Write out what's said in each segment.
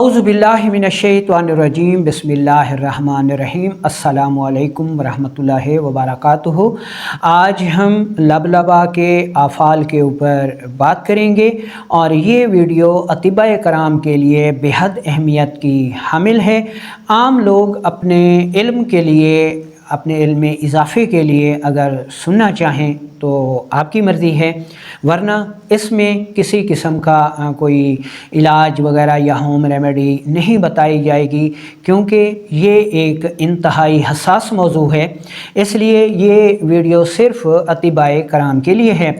औज़ुबिल्लाहिमिनश्शैतानिर्रजीम बिस्मिल्लाहिर्रहमानिर्रहीम अस्सलामु अलैकुम वरहमतुल्लाहि वबरकातुहू। आज हम लबलबा के आफ़ाल के ऊपर बात करेंगे और ये वीडियो अतिबाए कराम के लिए बेहद अहमियत की हामिल है। आम लोग अपने इल्म के लिए, अपने इल्म में इजाफ़े के लिए अगर सुनना चाहें तो आपकी मर्ज़ी है, वरना इसमें किसी किस्म का कोई इलाज वगैरह या होम रेमेडी नहीं बताई जाएगी, क्योंकि ये एक इंतहाई हसास मौजू है। इसलिए ये वीडियो सिर्फ़ अतिबाए कराम के लिए है।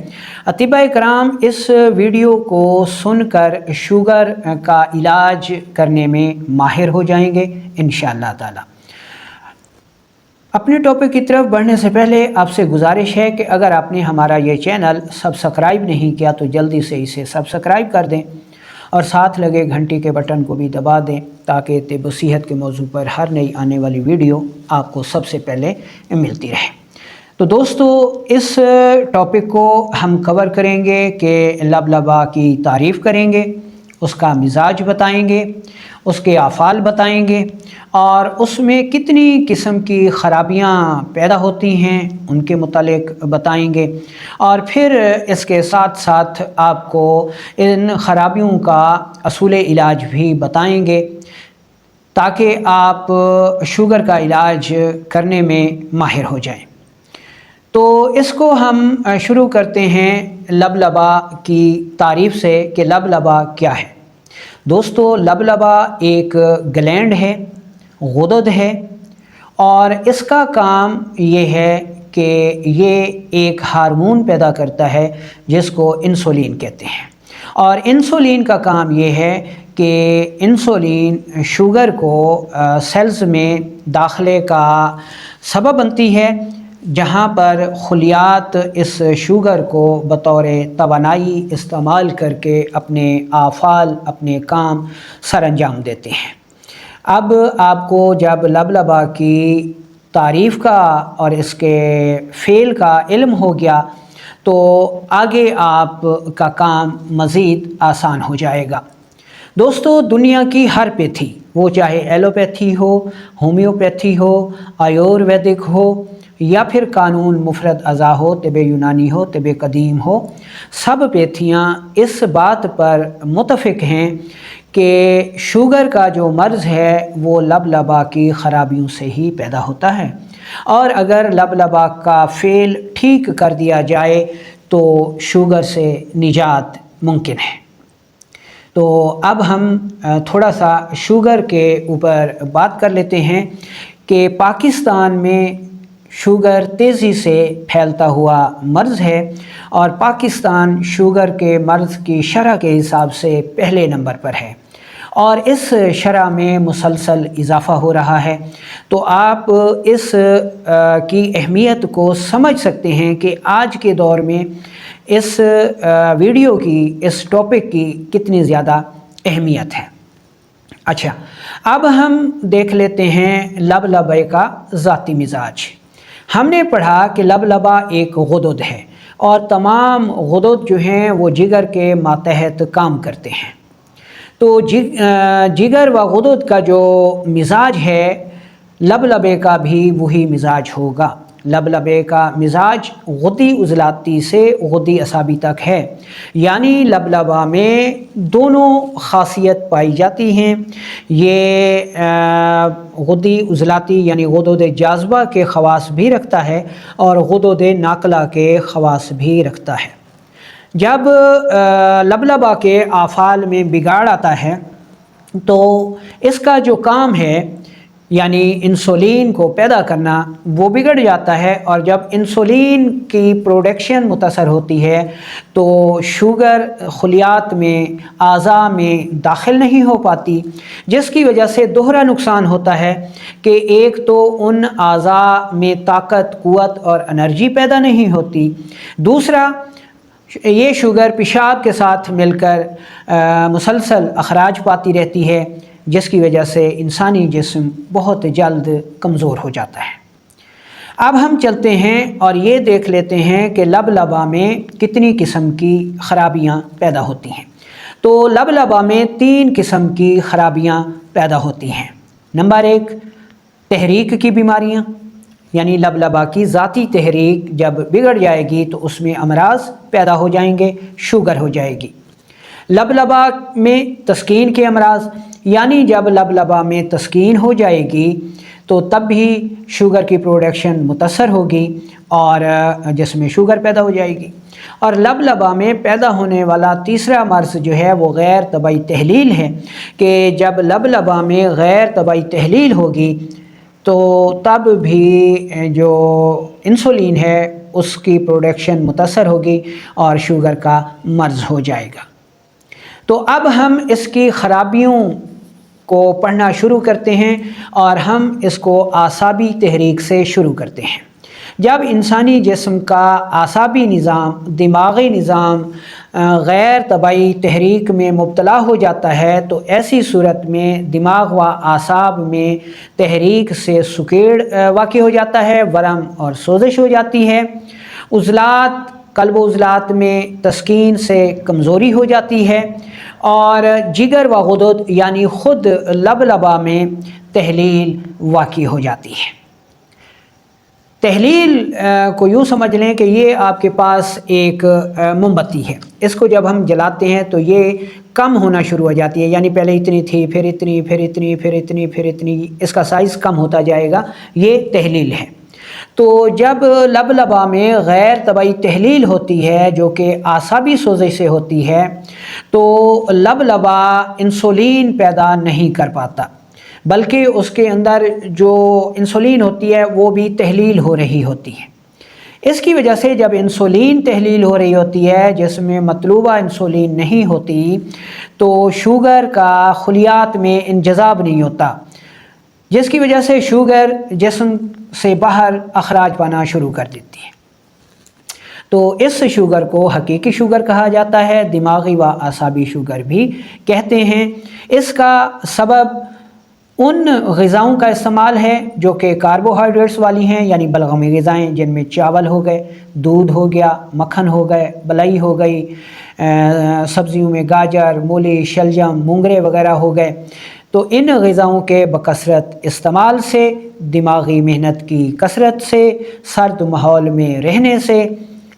अतिबाए कराम इस वीडियो को सुनकर शुगर का इलाज करने में माहिर हो जाएंगे इंशाअल्लाह ताला। अपने टॉपिक की तरफ बढ़ने से पहले आपसे गुजारिश है कि अगर आपने हमारा ये चैनल सब्सक्राइब नहीं किया तो जल्दी से इसे सब्सक्राइब कर दें और साथ लगे घंटी के बटन को भी दबा दें, ताकि तिब व सेहत के मौजू पर हर नई आने वाली वीडियो आपको सबसे पहले मिलती रहे। तो दोस्तों, इस टॉपिक को हम कवर करेंगे कि लबलबा की तारीफ़ करेंगे, उसका मिजाज बताएंगे, उसके आफ़ाल बताएंगे और उसमें कितनी किस्म की ख़राबियाँ पैदा होती हैं उनके मुतालिक बताएंगे। और फिर इसके साथ साथ आपको इन ख़राबियों का असूल इलाज भी बताएंगे, ताकि आप शुगर का इलाज करने में माहिर हो जाएं। तो इसको हम शुरू करते हैं लबलबा की तारीफ़ से कि लबलबा क्या है। दोस्तों, लबलबा एक ग्लैंड है, गुदद है, और इसका काम ये है कि ये एक हार्मोन पैदा करता है जिसको इंसुलिन कहते हैं। और इंसुलिन का काम ये है कि इंसुलिन शुगर को सेल्स में दाखिले का सबब बनती है, जहाँ पर खुलियात इस शुगर को बतौर तवानाई इस्तेमाल करके अपने आफ़ाल, अपने काम सर अंजाम देते हैं। अब आपको जब लबलबा की तारीफ़ का और इसके फ़ेल का इल्म हो गया तो आगे आपका काम मज़ीद आसान हो जाएगा। दोस्तों, दुनिया की हर पैथी, वो चाहे एलोपैथी हो, होम्योपैथी हो, आयुर्वेदिक हो या फिर कानून मुफरद अज़ा हो, तिब यूनानी हो, तिब कदीम हो, सब पैथियाँ इस बात पर मुतफ़िक हैं कि शुगर का जो मर्ज़ है वो लबलबा की ख़राबियों से ही पैदा होता है, और अगर लबलबा का फ़ेल ठीक कर दिया जाए तो शुगर से निजात मुमकिन है। तो अब हम थोड़ा सा शुगर के ऊपर बात कर लेते हैं कि पाकिस्तान में शुगर तेज़ी से फैलता हुआ मर्ज़ है और पाकिस्तान शुगर के मर्ज़ की शरह के हिसाब से पहले नंबर पर है और इस शरह में मुसलसल इजाफ़ा हो रहा है। तो आप इस की अहमियत को समझ सकते हैं कि आज के दौर में इस वीडियो की, इस टॉपिक की कितनी ज़्यादा अहमियत है। अच्छा, अब हम देख लेते हैं लबलबे का ज़ाती मिजाज। हमने पढ़ा कि लबलबा एक गुदद है और तमाम गुदद जो हैं वो जिगर के मातहत काम करते हैं। तो जिगर व गुदद का जो मिजाज है, लबलबे का भी वही मिजाज होगा। लबलबे का मिजाज गुद्दी उज़लाती से गुद्दी असाबी तक है, यानी लबलबा में दोनों ख़ासियत पाई जाती हैं। ये गुद्दी उज़लाती यानी गुदद जाज़बा के ख़वास भी रखता है और गुदद नाकला के ख़वास भी रखता है। जब लबलबा के आफ़ाल में बिगाड़ आता है तो इसका जो काम है यानी इंसुलिन को पैदा करना, वो बिगड़ जाता है, और जब इंसुलिन की प्रोडक्शन मुतासर होती है तो शुगर खुलियात में, आज़ा में दाखिल नहीं हो पाती, जिसकी वजह से दोहरा नुकसान होता है कि एक तो उन आज़ा में ताकत, क़ुव्वत और एनर्जी पैदा नहीं होती, दूसरा ये शुगर पेशाब के साथ मिलकर मुसलसल अखराज पाती रहती है, जिसकी वजह से इंसानी जिस्म बहुत जल्द कमज़ोर हो जाता है। अब हम चलते हैं और ये देख लेते हैं कि लबलबा में कितनी किस्म की ख़राबियाँ पैदा होती हैं। تو लबलबा में 3 किस्म की ख़राबियाँ पैदा होती हैं। नंबर 1, तहरीक की बीमारियाँ, यानी लबलबा की ज़ाती तहरीक जब बिगड़ जाएगी तो उसमें अमराज पैदा हो जाएंगे, शुगर हो जाएगी। लबलबा में तस्कीन के अमराज, यानी जब लबलबा में तस्कीन हो जाएगी तो तब भी शुगर की प्रोडक्शन मुतासर होगी और जिसमें शुगर पैदा हो जाएगी। और लबलबा में पैदा होने वाला तीसरा मर्ज़ जो है वो गैर तबाई तहलील है कि जब लबलबा में गैर तबाई तहलील होगी तो तब भी जो इंसुलिन है उसकी प्रोडक्शन मुतासर होगी और शुगर का मर्ज़ हो जाएगा। तो अब हम इसकी ख़राबियों को पढ़ना शुरू करते हैं और हम इसको आसाबी तहरीक से शुरू करते हैं। जब इंसानी जिस्म का आसाबी निज़ाम, दिमागी निज़ाम गैर तबाई तहरीक में मुब्तला हो जाता है तो ऐसी सूरत में दिमाग व आसाब में तहरीक से सुकेड़ वाक़ हो जाता है, वरम और सोजिश हो जाती है। उज़लात, क़ल्ब उज़लात में तस्कीन से कमज़ोरी हो जाती है और जिगर व गुदद यानी ख़ुद लबलबा में तहलील वाक़ हो जाती है। तहलील को यूँ समझ लें कि ये आपके पास एक मोमबत्ती है, इसको जब हम जलाते हैं तो ये कम होना शुरू हो जाती है, यानी पहले इतनी थी, फिर इतनी, फिर इतनी, फिर इतनी, फिर इतनी, इसका साइज़ कम होता जाएगा, ये तहलील है। तो जब लबलबा में गैर तबाई तहलील होती है जो कि आसाबी सोज़े से होती है तो लबलबा इंसुलिन पैदा नहीं कर पाता, बल्कि उसके अंदर जो इंसुलिन होती है वो भी तहलील हो रही होती है। इसकी वजह से जब इंसुलिन तहलील हो रही होती है जिसमें मतलूबा इंसुलिन नहीं होती तो शुगर का खुलियात में इंजज़ाब नहीं होता, जिसकी वजह से शुगर जिस्म से बाहर अखराज पाना शुरू कर देती है। तो इस शुगर को हकीकी शुगर कहा जाता है, दिमागी व आसाबी शुगर भी कहते हैं। इसका सबब उन ग़िज़ाओं का इस्तेमाल है जो कि कार्बोहाइड्रेट्स वाली हैं, यानी बलगमी ग़िज़ाएँ जिनमें चावल हो गए, दूध हो गया, मक्खन हो गए, बलई हो गई, सब्ज़ियों में गाजर, मूली, शलजम, मूंगरे वगैरह हो गए। तो इन ग़िज़ाओं के बकसरत इस्तेमाल से, दिमागी मेहनत की कसरत से, सर्द माहौल में रहने से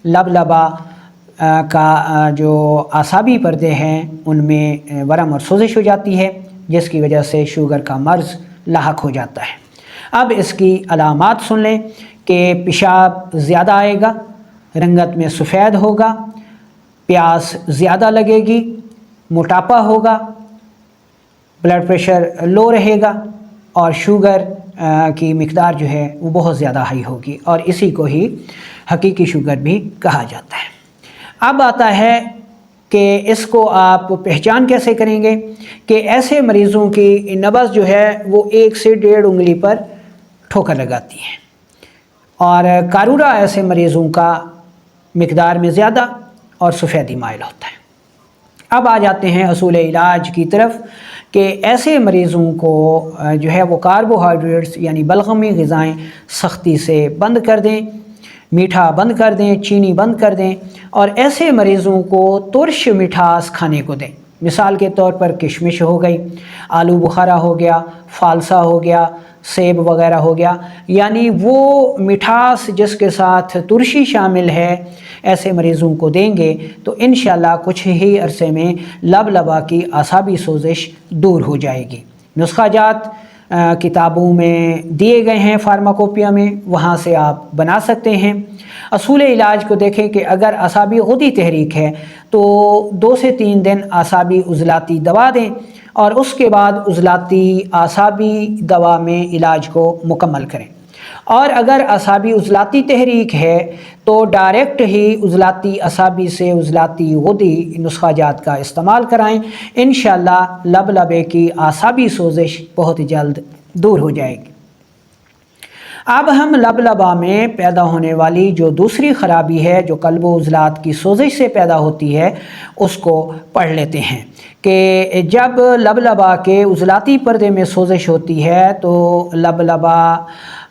लबलबा का जो आसाबी पर्दे हैं उनमें वरम और सोजिश हो जाती है, जिसकी वजह से शुगर का मर्ज़ लाहक हो जाता है। अब इसकी अलामात सुन लें कि पेशाब ज़्यादा आएगा, रंगत में सफ़ेद होगा, प्यास ज़्यादा लगेगी, मोटापा होगा, ब्लड प्रेशर लो रहेगा और शुगर की मिक़दार जो है वो बहुत ज़्यादा हाई होगी और इसी को ही हकीकी शुगर भी कहा जाता है। अब आता है कि इसको आप पहचान कैसे करेंगे कि ऐसे मरीज़ों की नब्ज़ जो है वो 1 से 1.5 उंगली पर ठोकर लगाती है और कारूरा ऐसे मरीज़ों का मिक़दार में ज़्यादा और सफ़ेदी माइल होता है। अब आ जाते हैं असूल इलाज की तरफ कि ऐसे मरीज़ों को जो है वो कार्बोहाइड्रेट्स यानी बलगमी ग़िज़ाएँ सख्ती से बंद कर दें, मीठा बंद कर दें, चीनी बंद कर दें और ऐसे मरीज़ों को तुर्श मिठास खाने को दें। मिसाल के तौर पर किशमिश हो गई, आलू बुखारा हो गया, फालसा हो गया, सेब वगैरह हो गया, यानी वो मिठास जिसके साथ तुर्शी शामिल है ऐसे मरीज़ों को देंगे तो इंशाअल्लाह कुछ ही अरसे में लबलबा की आसाबी सोजिश दूर हो जाएगी। नुस्खा जात किताबों में दिए गए हैं, फार्माकोपिया में, वहाँ से आप बना सकते हैं। असूल इलाज को देखें कि अगर आसाबी गुदी तहरीक है तो 2 से 3 दिन आसाबी उज़लाती दवा दें और उसके बाद उज़लाती आसाबी दवा में इलाज को मुकम्मल करें। और अगर आसाबी उज़लाती तहरीक है तो डायरेक्ट ही उज़लाती आसाबी से उज़लाती गुदी नुस्खा जात का इस्तेमाल कराएं। इंशाअल्लाह लबलबे की आसाबी सोजिश बहुत जल्द दूर हो जाएगी। अब हम लबलबा में पैदा होने वाली जो दूसरी ख़राबी है जो क़ल्ब उज़लात की सोजिश से पैदा होती है उसको पढ़ लेते हैं कि जब लबलबा के उज़लाती पर्दे में सोजिश होती है तो लबलबा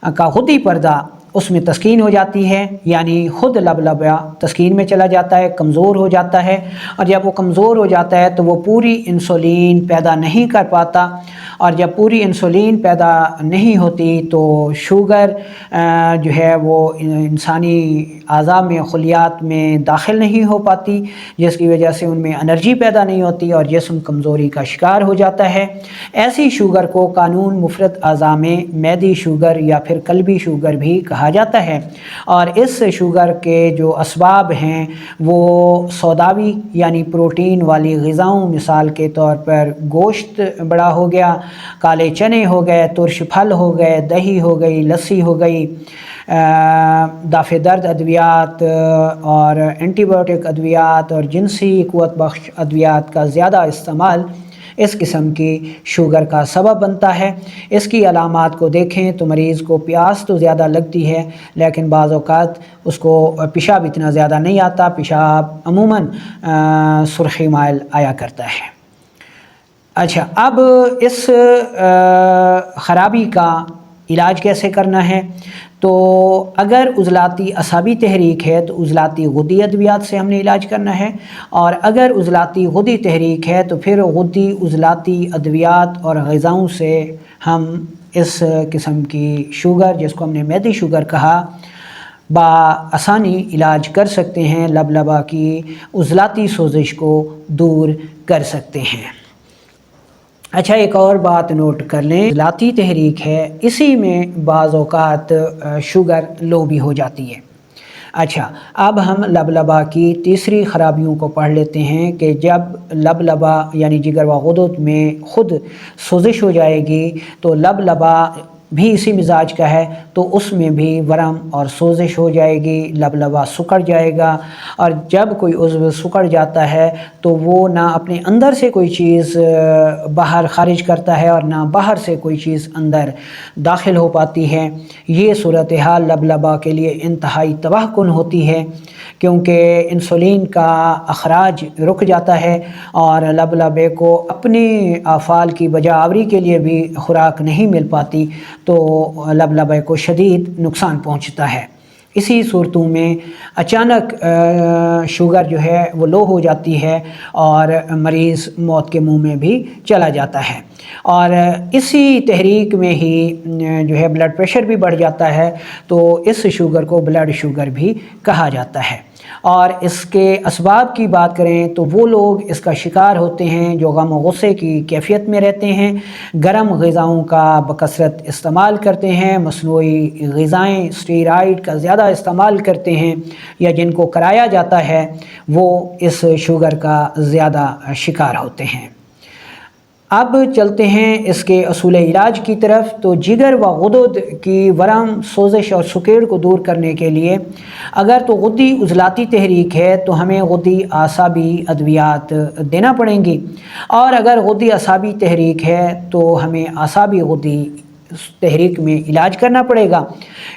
का गुदी पर्दा اس میں تسکین ہو جاتی ہے، یعنی خود لبلبا تسکین میں چلا جاتا ہے، کمزور ہو جاتا ہے، اور جب وہ کمزور ہو جاتا ہے تو وہ پوری انسولین پیدا نہیں کر پاتا، اور جب پوری انسولین پیدا نہیں ہوتی تو شوگر جو ہے وہ انسانی اعضاء میں، خلیات میں داخل نہیں ہو پاتی، جس کی وجہ سے ان میں انرجی پیدا نہیں ہوتی اور جسم کمزوری کا شکار ہو جاتا ہے۔ ایسی شوگر کو قانون مفرد اعضاء میں معدی شوگر یا پھر قلبی شوگر بھی کہا جاتا ہے، اور اس شوگر کے جو اسباب ہیں وہ سوداوی یعنی پروٹین والی غذاؤں، مثال کے طور پر گوشت بڑا ہو گیا، کالے چنے ہو گئے، ترش پھل ہو گئے، دہی ہو گئی، لسی ہو گئی، دافع درد ادویات اور اینٹی بائیوٹک ادویات اور جنسی قوت بخش ادویات کا زیادہ استعمال اس قسم کی شوگر کا سبب بنتا ہے۔ اس کی علامات کو دیکھیں تو مریض کو پیاس تو زیادہ لگتی ہے، لیکن بعض اوقات اس کو پیشاب اتنا زیادہ نہیں آتا، پیشاب عموماً سرخی مائل آیا کرتا ہے۔ اچھا، اب اس خرابی کا علاج کیسے کرنا ہے؟ تو اگر عضلاتی اعصابی تحریک ہے تو عضلاتی غدی ادویات سے ہم نے علاج کرنا ہے، اور اگر عضلاتی غدی تحریک ہے تو پھر غدی عضلاتی ادویات اور غذاؤں سے ہم اس قسم کی شوگر، جس کو ہم نے معدی شوگر کہا، بآسانی علاج کر سکتے ہیں، لبلبا کی عضلاتی سوزش کو دور کر سکتے ہیں۔ اچھا، ایک اور بات نوٹ کر لیں، عضلاتی تحریک ہے، اسی میں بعض اوقات شوگر لو بھی ہو جاتی ہے۔ اچھا، اب ہم لبلبا کی تیسری خرابیوں کو پڑھ لیتے ہیں کہ جب لبلبا یعنی جگر و غدد میں خود سوزش ہو جائے گی تو لبلبا بھی اسی مزاج کا ہے تو اس میں بھی ورم اور سوزش ہو جائے گی، لبلبا سکڑ جائے گا، اور جب کوئی عضو سکڑ جاتا ہے تو وہ نہ اپنے اندر سے کوئی چیز باہر خارج کرتا ہے اور نہ باہر سے کوئی چیز اندر داخل ہو پاتی ہے۔ یہ صورتحال لبلبا کے لیے انتہائی تباہ کن ہوتی ہے، کیونکہ انسولین کا اخراج رک جاتا ہے اور لبلبے کو اپنے افعال کی بجا آوری کے لیے بھی خوراک نہیں مل پاتی، تو لبلبے کو شدید نقصان پہنچتا ہے۔ اسی صورتوں میں اچانک شوگر جو ہے وہ لو ہو جاتی ہے اور مریض موت کے منہ میں بھی چلا جاتا ہے، اور اسی تحریک میں ہی جو ہے بلڈ پریشر بھی بڑھ جاتا ہے، تو اس شوگر کو بلڈ شوگر بھی کہا جاتا ہے۔ اور اس کے اسباب کی بات کریں تو وہ لوگ اس کا شکار ہوتے ہیں جو غم و غصے کی کیفیت میں رہتے ہیں، گرم غذاؤں کا بکثرت استعمال کرتے ہیں، مصنوعی غذائیں، اسٹیرائڈ کا زیادہ استعمال کرتے ہیں، یا جن کو کرایا جاتا ہے وہ اس شوگر کا زیادہ شکار ہوتے ہیں۔ اب چلتے ہیں اس کے اصول علاج کی طرف۔ تو جگر و غدد کی ورم، سوزش اور سکیڑ کو دور کرنے کے لیے اگر تو غدی عضلاتی تحریک ہے تو ہمیں غدی اعصابی ادویات دینا پڑیں گی، اور اگر غدی اعصابی تحریک ہے تو ہمیں اعصابی غدی تحریک میں علاج کرنا پڑے گا۔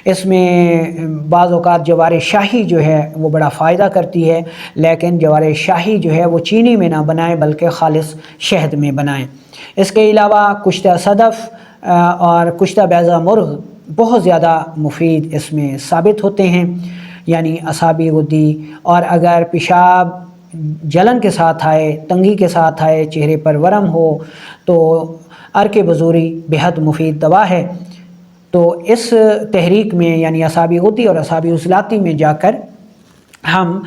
اس میں بعض اوقات جوار شاہی جو ہے وہ بڑا فائدہ کرتی ہے، لیکن جوار شاہی جو ہے وہ چینی میں نہ بنائیں بلکہ خالص شہد میں بنائیں۔ اس کے علاوہ کشتہ صدف اور کشتہ بیضہ مرغ بہت زیادہ مفید اس میں ثابت ہوتے ہیں، یعنی اعصابی غدی، اور اگر پیشاب جلن کے ساتھ آئے، تنگی کے ساتھ آئے، چہرے پر ورم ہو تو عرق بزوری بہت مفید دوا ہے۔ تو اس تحریک میں یعنی اعصابی غدی اور اعصابی عضلاتی میں جا کر ہم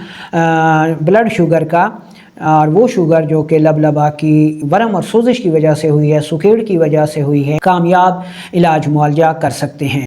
بلڈ شوگر کا، اور وہ شوگر جو کہ لبلبا کی ورم اور سوزش کی وجہ سے ہوئی ہے، سکیڑ کی وجہ سے ہوئی ہے، کامیاب علاج معالجہ کر سکتے ہیں۔